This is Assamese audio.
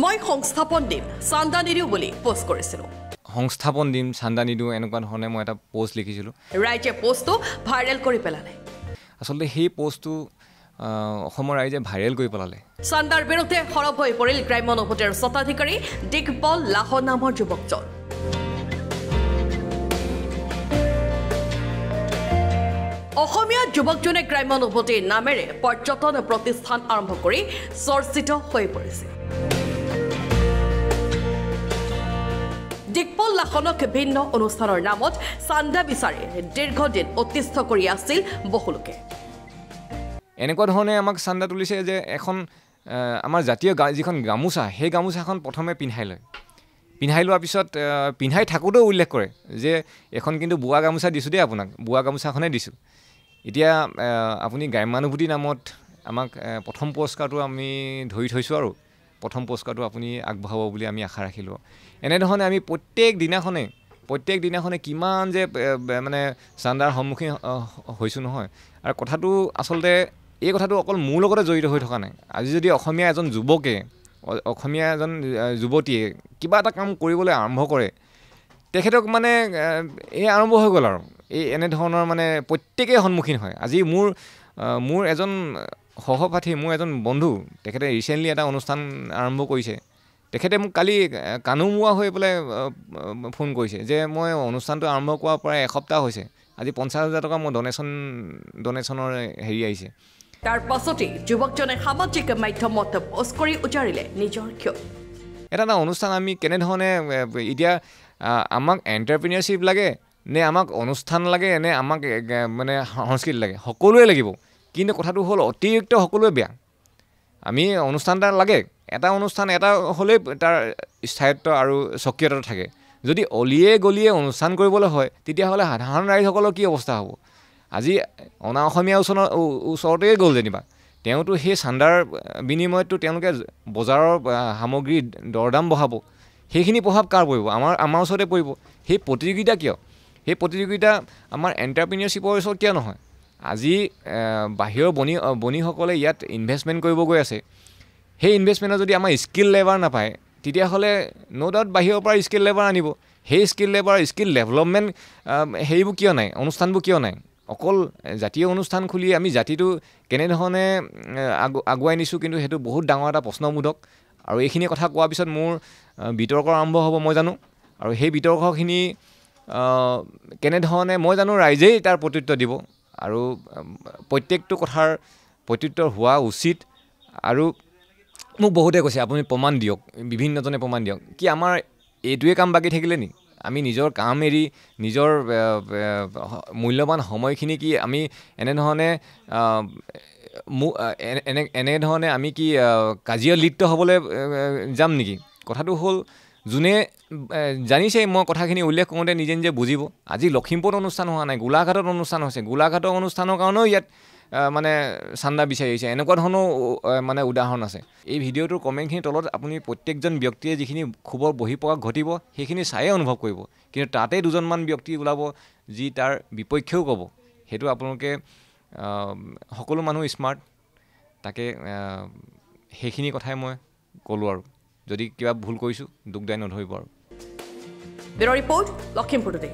মই সংস্থাপন দিম চান্দা নিদিও বুলি পোষ্ট কৰিছিলোঁ সংস্থাপন দিম চান্দা নিদিও এনেকুৱা ধৰণে মই এটা পোষ্ট লিখিছিলোঁ ৰাইজে পোষ্টটো ভাইৰেল কৰি পেলালে আচলতে সেই পোষ্টটো অসমৰ ৰাইজে ভাইৰেল কৰি পেলালে চান্দাৰ বিৰুদ্ধে সৰব হৈ পৰিল গ্ৰাম্য অনুভূতিৰ স্বত্বাধিকাৰী দিগপল লাহ নামৰ যুৱকজন অসমীয়া যুৱকজনে গ্ৰাম্য অনুভূতিৰ নামেৰে পৰ্যটন প্ৰতিষ্ঠান আৰম্ভ কৰি চৰ্চিত হৈ পৰিছে দিগপল লাহনক ভিন্ন অনুষ্ঠানৰ নামত চান্দা বিচাৰি দীৰ্ঘদিন অতিষ্ঠ কৰি আছিল বহুলোকে এনেকুৱা ধৰণে আমাক চান্দা তুলিছে যে এখন আমাৰ জাতীয় যিখন গামোচা সেই গামোচাখন প্ৰথমে পিন্ধাই লোৱাৰ পিছত পিন্ধাই থাকোঁতেও উল্লেখ কৰে যে এখন কিন্তু বোৱা গামোচা দিছোঁ দেই আপোনাক বোৱা গামোচাখনে দিছোঁ এতিয়া আপুনি গ্ৰাম্যানুভূতি নামত আমাক প্ৰথম পুৰস্কাৰটো আমি ধৰি থৈছোঁ আৰু প্ৰথম পুৰস্কাৰটো আপুনি আগবঢ়াব বুলি আমি আশা ৰাখিলোঁ এনেধৰণে আমি প্ৰত্যেক দিনাখনে কিমান যে মানে চান্দাৰ সন্মুখীন হৈছোঁ নহয় আৰু কথাটো আচলতে এই কথাটো অকল মোৰ লগতে জড়িত হৈ থকা নাই আজি যদি অসমীয়া এজন যুৱতীয়ে কিবা এটা কাম কৰিবলৈ আৰম্ভ কৰে তেখেতক মানে এই আৰম্ভ হৈ গ'ল আৰু এই এনেধৰণৰ মানে প্ৰত্যেকেই সন্মুখীন হয় আজি মোৰ এজন সহপাঠী মোৰ এজন বন্ধু তেখেতে ৰিচেণ্টলি এটা অনুষ্ঠান আৰম্ভ কৰিছে তেখেতে মোক কালি কানুমোৱা হৈ পেলাই ফোন কৰিছে যে মই অনুষ্ঠানটো আৰম্ভ কৰাৰ পৰা এসপ্তাহ হৈছে আজি 50,000 টকা মই ডনেশ্যনৰ হেৰি আহিছে তাৰ পাছতে যুৱকজনে সামাজিক মাধ্যমত পোষ্ট কৰি উজাৰিলে নিজৰ ক্ষোভ এটা অনুষ্ঠান আমি কেনেধৰণে এতিয়া আমাক এণ্টাৰপ্ৰিনিয়ৰশ্বিপ লাগে নে আমাক অনুষ্ঠান লাগে নে আমাক মানে সংস্কৃতি লাগে সকলোৱে লাগিব কিন্তু কথাটো হ'ল অতিৰিক্ত সকলোৱে বেয়া আমি অনুষ্ঠান এটা লাগে এটা অনুষ্ঠান এটা হ'লেই তাৰ স্থায়িত্ব আৰু স্বকীয়তা থাকে যদি অলিয়ে গলিয়ে অনুষ্ঠান কৰিবলৈ হয় তেতিয়াহ'লে সাধাৰণ ৰাইজসকলৰ কি অৱস্থা হ'ব আজি অনা অসমীয়া ওচৰতেই গ'ল যেনিবা তেওঁতো সেই চান্দাৰ বিনিময়ততো তেওঁলোকে বজাৰৰ সামগ্ৰী দৰদাম বঢ়াব সেইখিনি প্ৰভাৱ কাৰ পৰিব আমাৰ ওচৰতে পৰিব সেই প্ৰতিযোগিতা আমাৰ এণ্টাৰপ্ৰিনিয়ৰশ্বিপৰ ওচৰত কিয় নহয় আজি বাহিৰৰ বণীসকলে ইয়াত ইনভেষ্টমেণ্ট কৰিব গৈ আছে সেই ইনভেষ্টমেণ্টত যদি আমাৰ স্কিল লেবাৰ নাপায় তেতিয়াহ'লে ন' ডাউট বাহিৰৰ পৰা স্কিল লেবাৰ আনিব সেই স্কিল ডেভেলপমেণ্ট সেইবোৰ কিয় নাই অনুষ্ঠানবোৰ কিয় নাই অকল জাতীয় অনুষ্ঠান খুলি আমি জাতিটো কেনেধৰণে আগুৱাই নিছোঁ কিন্তু সেইটো বহুত ডাঙৰ এটা প্ৰশ্নবোধক আৰু এইখিনি কথা কোৱাৰ পিছত মোৰ বিতৰ্ক আৰম্ভ হ'ব মই জানো আৰু সেই বিতৰ্কখিনি কেনেধৰণে মই জানো ৰাইজেই তাৰ প্ৰত্যুত্তৰ দিব আৰু প্ৰত্যেকটো কথাৰ প্ৰত্যুত্তৰ হোৱা উচিত আৰু মোক বহুতে কৈছে আপুনি প্ৰমাণ দিয়ক বিভিন্নজনে প্ৰমাণ দিয়ক কি আমাৰ এইটোৱে কাম বাকী থাকিলে নি আমি নিজৰ কাম এৰি নিজৰ মূল্যৱান সময়খিনি কি আমি এনেধৰণে আমি কি কাজিয়া লিপ্ত হ'বলৈ যাম নেকি কথাটো হ'ল যোনে জানিছেই মই কথাখিনি উল্লেখ কৰোঁতে নিজে বুজিব আজি লখিমপুৰত অনুষ্ঠান হোৱা নাই গোলাঘাটত অনুষ্ঠান হৈছে গোলাঘাটৰ অনুষ্ঠানৰ কাৰণেও ইয়াত মানে চান্দা বিচাৰি আহিছে এনেকুৱা ধৰণৰ মানে উদাহৰণ আছে এই ভিডিঅ'টোৰ কমেণ্টখিনিৰ তলত আপুনি প্ৰত্যেকজন ব্যক্তিয়ে যিখিনি ক্ষোভৰ বহিঃপ্ৰকাশ ঘটিব সেইখিনি চায়ে অনুভৱ কৰিব কিন্তু তাতে দুজনমান ব্যক্তি ওলাব যি তাৰ বিপক্ষেও ক'ব সেইটো আপোনালোকে সকলো মানুহ স্মাৰ্ট তাকে সেইখিনি কথাই মই ক'লোঁ আৰু যদি কিবা ভুল কৰিছোঁ দুখ দাই নধৰিব আৰু ব্যুৰ' ৰিপৰ্ট লখিমপুৰ টুডে